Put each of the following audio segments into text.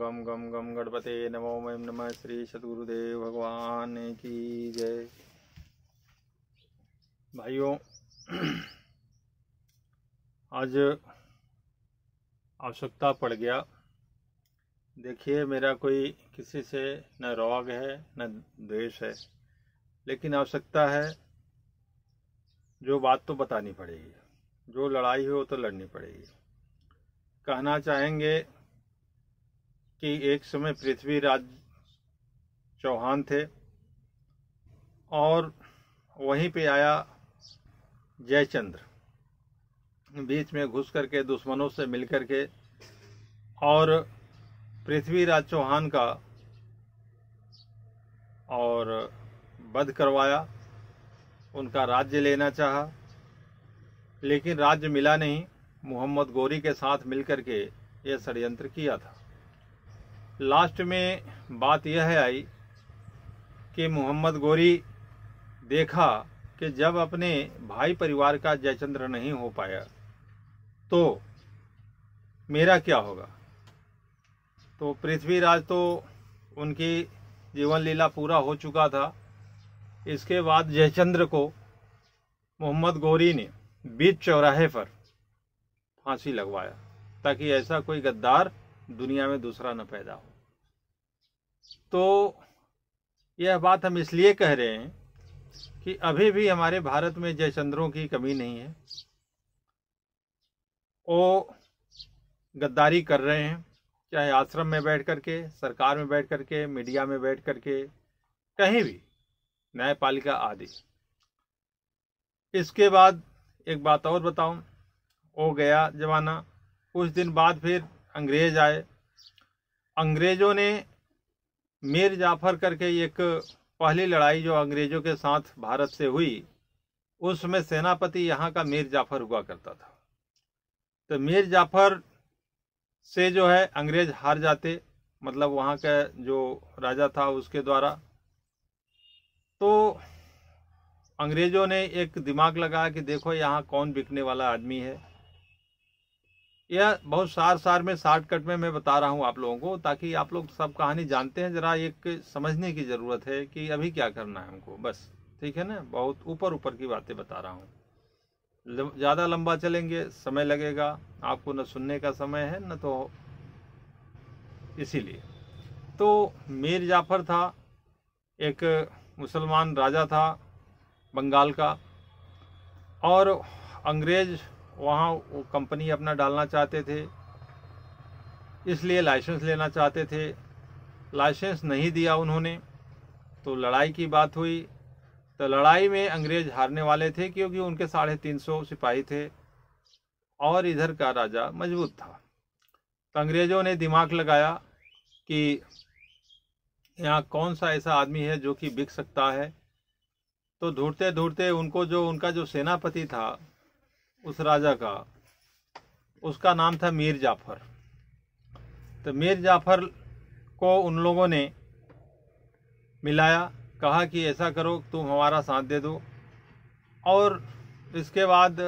गम गम गम गणपते नमो ओम नमः। श्री सद्गुरुदेव भगवान की जय। भाइयों, आज आवश्यकता पड़ गया। देखिए, मेरा कोई किसी से न रोग है न द्वेष है, लेकिन आवश्यकता है। जो बात तो बतानी पड़ेगी, जो लड़ाई हो तो लड़नी पड़ेगी। कहना चाहेंगे कि एक समय पृथ्वीराज चौहान थे और वहीं पे आया जयचंद्र, बीच में घुस करके दुश्मनों से मिल करके और पृथ्वीराज चौहान का और वध करवाया। उनका राज्य लेना चाहा, लेकिन राज्य मिला नहीं। मोहम्मद गोरी के साथ मिलकर के यह षड्यंत्र किया था। लास्ट में बात यह आई कि मोहम्मद गोरी देखा कि जब अपने भाई परिवार का जयचंद्र नहीं हो पाया तो मेरा क्या होगा। तो पृथ्वीराज तो उनकी जीवन लीला पूरा हो चुका था। इसके बाद जयचंद्र को मोहम्मद गोरी ने बीच चौराहे पर फांसी लगवाया, ताकि ऐसा कोई गद्दार दुनिया में दूसरा न पैदा हो। तो यह बात हम इसलिए कह रहे हैं कि अभी भी हमारे भारत में जयचंद्रों की कमी नहीं है। वो गद्दारी कर रहे हैं, चाहे आश्रम में बैठ करके, सरकार में बैठ करके, मीडिया में बैठ करके, कहीं भी, न्यायपालिका आदि। इसके बाद एक बात और बताऊं, हो गया जमाना। कुछ दिन बाद फिर अंग्रेज आए। अंग्रेजों ने मीर जाफर करके एक पहली लड़ाई जो अंग्रेजों के साथ भारत से हुई, उसमें सेनापति यहाँ का मीर जाफर हुआ करता था। तो मीर जाफर से जो है अंग्रेज हार जाते, मतलब वहाँ का जो राजा था उसके द्वारा। तो अंग्रेजों ने एक दिमाग लगाया कि देखो यहाँ कौन बिकने वाला आदमी है। यह बहुत सार में शॉर्टकट में मैं बता रहा हूँ आप लोगों को, ताकि आप लोग सब कहानी जानते हैं। जरा एक समझने की ज़रूरत है कि अभी क्या करना है हमको, बस। ठीक है ना, बहुत ऊपर की बातें बता रहा हूँ। ज़्यादा लंबा चलेंगे, समय लगेगा आपको, न सुनने का समय है न तो, इसीलिए। तो मीर जाफर था, एक मुसलमान राजा था बंगाल का, और अंग्रेज वहाँ वो कंपनी अपना डालना चाहते थे, इसलिए लाइसेंस लेना चाहते थे। लाइसेंस नहीं दिया उन्होंने, तो लड़ाई की बात हुई। तो लड़ाई में अंग्रेज हारने वाले थे, क्योंकि उनके 350 सिपाही थे और इधर का राजा मजबूत था। तो अंग्रेजों ने दिमाग लगाया कि यहाँ कौन सा ऐसा आदमी है जो कि बिक सकता है। तो ढूंढते ढूंढते उनका जो सेनापति था उस राजा का, उसका नाम था मीर जाफर। तो मीर जाफर को उन लोगों ने मिलाया, कहा कि ऐसा करो, तुम हमारा साथ दे दो, और इसके बाद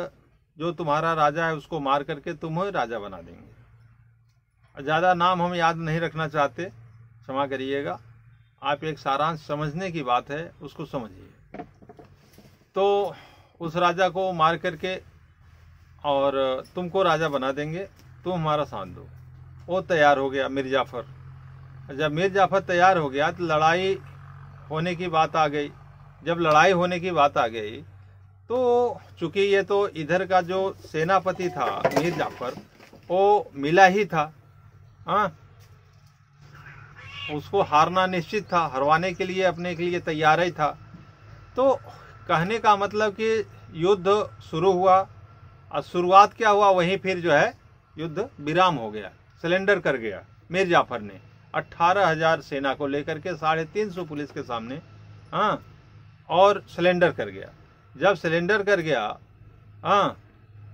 जो तुम्हारा राजा है उसको मार करके तुम्हें राजा बना देंगे। ज़्यादा नाम हम याद नहीं रखना चाहते, क्षमा करिएगा। आप एक सारांश समझने की बात है, उसको समझिए। तो उस राजा को मार करके और तुमको राजा बना देंगे, तुम हमारा साथ दो। वो तैयार हो गया मीर जाफर। जब मीर जाफर तैयार हो गया तो लड़ाई होने की बात आ गई। जब लड़ाई होने की बात आ गई तो चूंकि ये तो इधर का जो सेनापति था मीर जाफर, वो मिला ही था, हाँ, उसको हारना निश्चित था, हरवाने के लिए अपने के लिए तैयार ही था। तो कहने का मतलब कि युद्ध शुरू हुआ, और शुरुआत क्या हुआ, वहीं फिर जो है युद्ध विराम हो गया, सरेंडर कर गया मीर जाफर ने 18,000 सेना को लेकर के, 350 पुलिस के सामने, हाँ, और सरेंडर कर गया। जब सरेंडर कर गया, हाँ,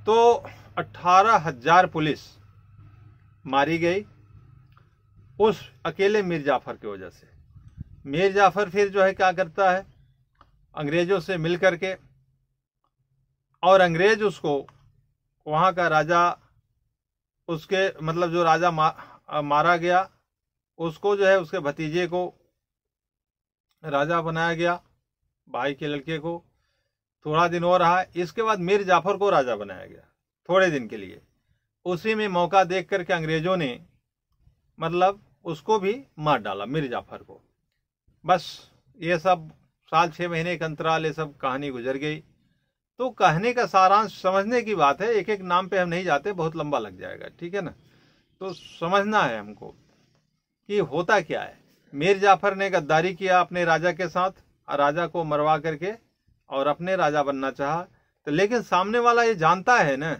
तो 18,000 पुलिस मारी गई उस अकेले मीर जाफर की वजह से। मीर जाफर फिर जो है क्या करता है, अंग्रेजों से मिल करके, और अंग्रेज उसको, वहाँ का राजा, उसके मतलब जो राजा मारा गया, उसको जो है उसके भतीजे को राजा बनाया गया, भाई के लड़के को। थोड़ा दिन और रहा, इसके बाद मीर जाफर को राजा बनाया गया थोड़े दिन के लिए। उसी में मौका देख करके अंग्रेजों ने मतलब उसको भी मार डाला, मीर जाफर को। बस ये सब साल 6 महीने के अंतराल ये सब कहानी गुजर गई। तो कहने का सारांश समझने की बात है, एक एक नाम पे हम नहीं जाते, बहुत लंबा लग जाएगा, ठीक है ना। तो समझना है हमको कि होता क्या है। मीर जाफर ने गद्दारी किया अपने राजा के साथ, और राजा को मरवा करके और अपने राजा बनना चाहा। तो लेकिन सामने वाला ये जानता है ना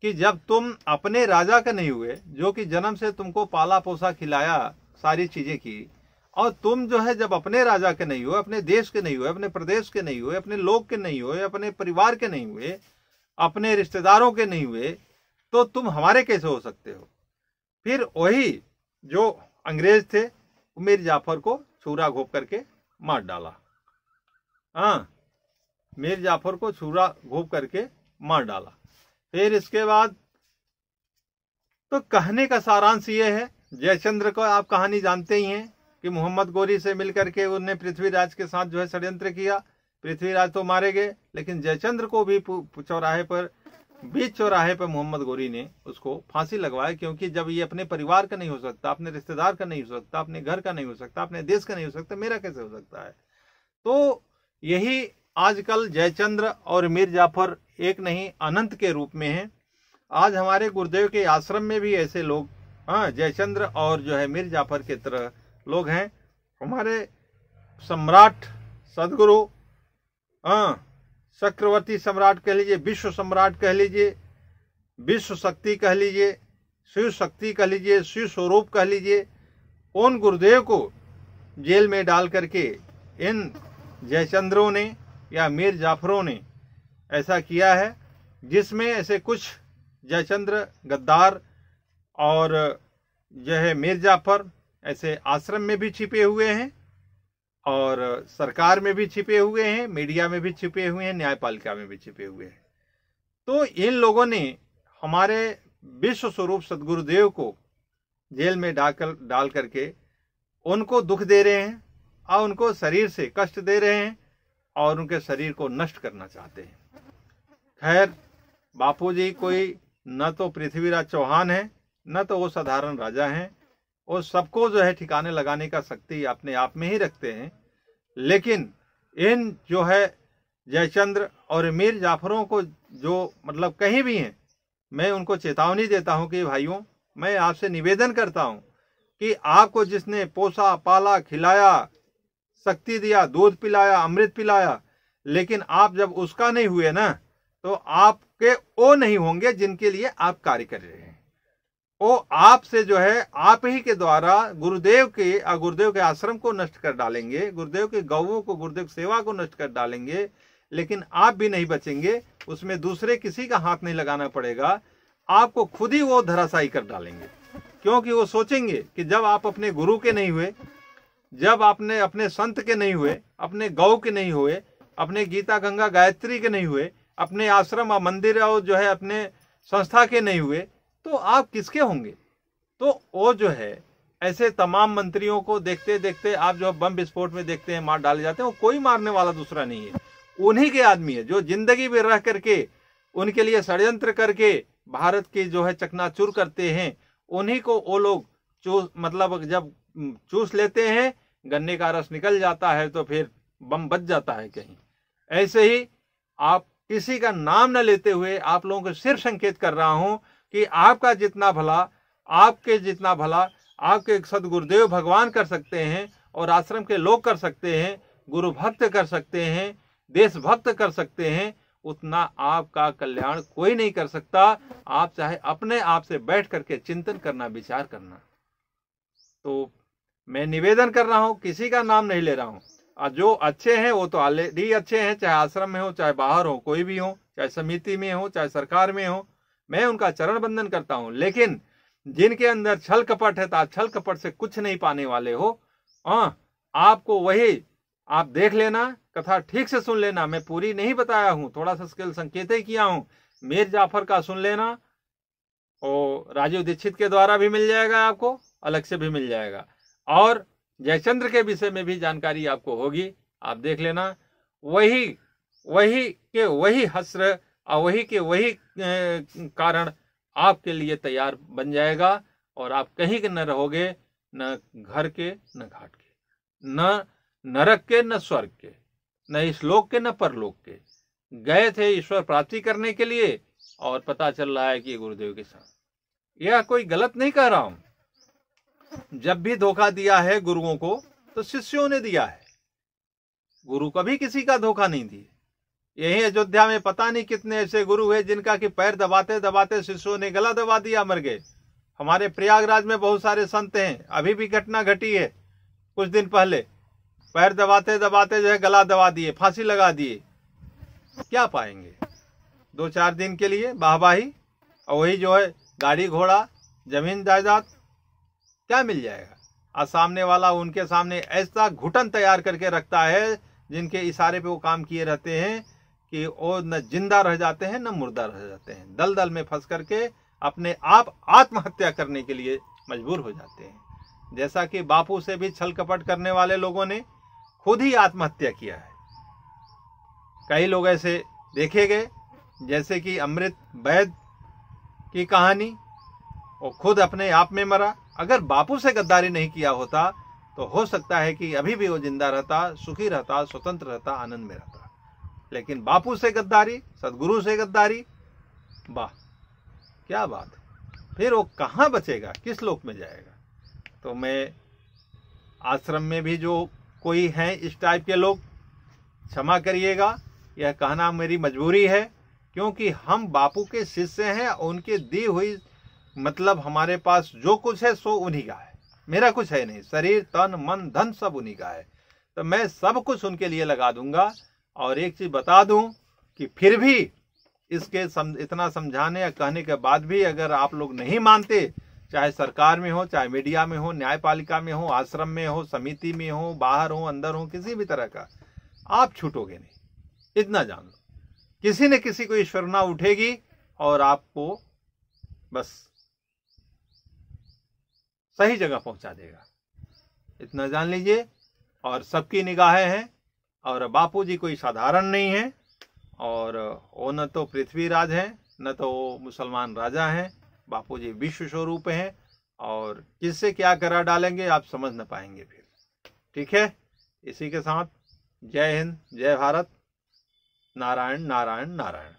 कि जब तुम अपने राजा का नहीं हुए, जो कि जन्म से तुमको पाला पोसा खिलाया, सारी चीजें की, और तुम जो है जब अपने राजा के नहीं हुए, अपने देश के नहीं हुए, अपने प्रदेश के नहीं हुए, अपने लोग के नहीं हुए, अपने परिवार के नहीं हुए, अपने रिश्तेदारों के नहीं हुए, तो तुम हमारे कैसे हो सकते हो। फिर वही जो अंग्रेज थे मीर जाफर को छुरा घोंप करके मार डाला। हाँ, मीर जाफर को छुरा घोंप करके मार डाला। फिर इसके बाद तो कहने का सारांश ये है, जयचंद्र को आप कहानी जानते ही हैं कि मोहम्मद गोरी से मिलकर के उन्होंने पृथ्वीराज के साथ जो है षड्यंत्र किया। पृथ्वीराज तो मारे गए, लेकिन जयचंद्र को भी चौराहे पर, बीच चौराहे पर मोहम्मद गोरी ने उसको फांसी लगवाया, क्योंकि जब ये अपने परिवार का नहीं हो सकता, अपने रिश्तेदार का नहीं हो सकता, अपने घर का नहीं हो सकता, अपने देश का नहीं हो सकता, मेरा कैसे हो सकता है। तो यही आजकल जयचंद्र और मीर जाफर एक नहीं अनंत के रूप में हैं। आज हमारे गुरुदेव के आश्रम में भी ऐसे लोग, हाँ, जयचंद्र और जो है मीर जाफर के तरह लोग हैं। हमारे सम्राट सदगुरु, हाँ, चक्रवर्ती सम्राट कह लीजिए, विश्व सम्राट कह लीजिए, विश्व शक्ति कह लीजिए, शिव शक्ति कह लीजिए, शिव स्वरूप कह लीजिए, उन गुरुदेव को जेल में डाल करके इन जयचंद्रों ने या मीर जाफरों ने ऐसा किया है, जिसमें ऐसे कुछ जयचंद्र गद्दार और जो है मीर जाफर ऐसे आश्रम में भी छिपे हुए हैं, और सरकार में भी छिपे हुए हैं, मीडिया में भी छिपे हुए हैं, न्यायपालिका में भी छिपे हुए हैं। तो इन लोगों ने हमारे विश्व स्वरूप सदगुरुदेव को जेल में डाल करके उनको दुख दे रहे हैं, और उनको शरीर से कष्ट दे रहे हैं, और उनके शरीर को नष्ट करना चाहते हैं। खैर, बापूजी कोई न तो पृथ्वीराज चौहान है, न तो वो साधारण राजा हैं। वो सबको जो है ठिकाने लगाने का शक्ति अपने आप में ही रखते हैं। लेकिन इन जो है जयचंद्र और मीर जाफरों को जो मतलब कहीं भी हैं, मैं उनको चेतावनी देता हूं कि भाइयों, मैं आपसे निवेदन करता हूं कि आपको जिसने पोसा पाला खिलाया, शक्ति दिया, दूध पिलाया, अमृत पिलाया, लेकिन आप जब उसका नहीं हुए ना, तो आपके वो नहीं होंगे जिनके लिए आप कार्य कर रहे हैं। वो आपसे जो है आप ही के द्वारा गुरुदेव के आश्रम को नष्ट कर डालेंगे, गुरुदेव के गौवों को, गुरुदेव की सेवा को नष्ट कर डालेंगे, लेकिन आप भी नहीं बचेंगे। उसमें दूसरे किसी का हाथ नहीं लगाना पड़ेगा, आपको खुद ही वो धराशायी कर डालेंगे। क्योंकि वो सोचेंगे कि जब आप अपने गुरु के नहीं हुए, जब आपने अपने संत के नहीं हुए, अपने गौ के नहीं हुए, अपने गीता गंगा गायत्री के नहीं हुए, अपने आश्रम और मंदिर और जो है अपने संस्था के नहीं हुए, तो आप किसके होंगे। तो वो जो है ऐसे तमाम मंत्रियों को देखते देखते आप जो बम विस्फोट में देखते हैं मार डाले जाते हैं, वो कोई मारने वाला दूसरा नहीं है, उन्हीं के आदमी है जो जिंदगी में रह करके उनके लिए षड्यंत्र करके भारत की जो है चकनाचूर करते हैं। उन्हीं को वो लोग मतलब जब चूस लेते हैं, गन्ने का रस निकल जाता है तो फिर बम बच जाता है कहीं। ऐसे ही आप किसी का नाम न लेते हुए आप लोगों को सिर्फ संकेत कर रहा हूं कि आपका जितना भला, आपके जितना भला आपके सदगुरुदेव भगवान कर सकते हैं, और आश्रम के लोग कर सकते हैं, गुरु भक्त कर सकते हैं, देशभक्त कर सकते हैं, उतना आपका कल्याण कोई नहीं कर सकता। आप चाहे अपने आप से बैठ करके चिंतन करना, विचार करना। तो मैं निवेदन कर रहा हूं, किसी का नाम नहीं ले रहा हूं, और जो अच्छे हैं वो तो ऑलरेडी अच्छे हैं, चाहे आश्रम में हो, चाहे बाहर हो, कोई भी हो, चाहे समिति में हो, चाहे सरकार में हो, मैं उनका चरण बंदन करता हूं। लेकिन जिनके अंदर छल कपट है, तो छल कपट से कुछ नहीं पाने वाले हो। आपको वही आप देख लेना, कथा ठीक से सुन लेना, मैं पूरी नहीं बताया हूं, थोड़ा सा स्केल संकेत ही किया हूं। मीर जाफर का सुन लेना, और राजीव दीक्षित के द्वारा भी मिल जाएगा, आपको अलग से भी मिल जाएगा। और जयचंद्र के विषय में भी जानकारी आपको होगी, आप देख लेना। वही के वही हस्र और वही के वही कारण आपके लिए तैयार बन जाएगा, और आप कहीं के न रहोगे, न घर के न घाट के, न नरक के न स्वर्ग के, न इस लोक के न परलोक के। गए थे ईश्वर प्राप्ति करने के लिए और पता चल रहा है कि गुरुदेव के साथ। यह कोई गलत नहीं कह रहा हूं। जब भी धोखा दिया है गुरुओं को तो शिष्यों ने दिया है, गुरु कभी किसी का धोखा नहीं दिए। यही अयोध्या में पता नहीं कितने ऐसे गुरु हैं जिनका कि पैर दबाते दबाते शिष्यों ने गला दबा दिया, मर गए। हमारे प्रयागराज में बहुत सारे संत हैं, अभी भी घटना घटी है कुछ दिन पहले, पैर दबाते दबाते जो है गला दबा दिए, फांसी लगा दिए। क्या पाएंगे 2-4 दिन के लिए वाहवाही, और वही जो है गाड़ी घोड़ा जमीन जायदाद क्या मिल जाएगा। और सामने वाला उनके सामने ऐसा घुटन तैयार करके रखता है जिनके इशारे पे वो काम किए रहते हैं कि वो न जिंदा रह जाते हैं न मुर्दा रह जाते हैं, दलदल में फंस करके अपने आप आत्महत्या करने के लिए मजबूर हो जाते हैं। जैसा कि बापू से भी छल कपट करने वाले लोगों ने खुद ही आत्महत्या किया है। कई लोग ऐसे देखे गए, जैसे कि अमृत वैद की कहानी, वो खुद अपने आप में मरा। अगर बापू से गद्दारी नहीं किया होता तो हो सकता है कि अभी भी वो जिंदा रहता, सुखी रहता, स्वतंत्र रहता, आनंद में रहता। लेकिन बापू से गद्दारी, सदगुरु से गद्दारी, वाह क्या बात। फिर वो कहाँ बचेगा, किस लोक में जाएगा। तो मैं आश्रम में भी जो कोई हैं इस टाइप के लोग, क्षमा करिएगा, यह कहना मेरी मजबूरी है, क्योंकि हम बापू के शिष्य हैं। उनके दी हुई मतलब हमारे पास जो कुछ है सो उन्हीं का है, मेरा कुछ है नहीं। शरीर तन मन धन सब उन्हीं का है, तो मैं सब कुछ उनके लिए लगा दूंगा। और एक चीज बता दूं कि फिर भी इसके इतना समझाने या कहने के बाद भी अगर आप लोग नहीं मानते, चाहे सरकार में हो, चाहे मीडिया में हो, न्यायपालिका में हो, आश्रम में हो, समिति में हो, बाहर हो, अंदर हो, किसी भी तरह का, आप छूटोगे नहीं। इतना जान लो, किसी न किसी को ईश्वरना उठेगी और आपको बस सही जगह पहुंचा देगा। इतना जान लीजिए। और सबकी निगाहें हैं, और बापू जी कोई साधारण नहीं है, और वो न तो पृथ्वीराज हैं न तो वो मुसलमान राजा हैं। बापू जी विश्व स्वरूप हैं, और किससे क्या करा डालेंगे आप समझ न पाएंगे फिर। ठीक है, इसी के साथ जय हिंद, जय भारत, नारायण नारायण नारायण।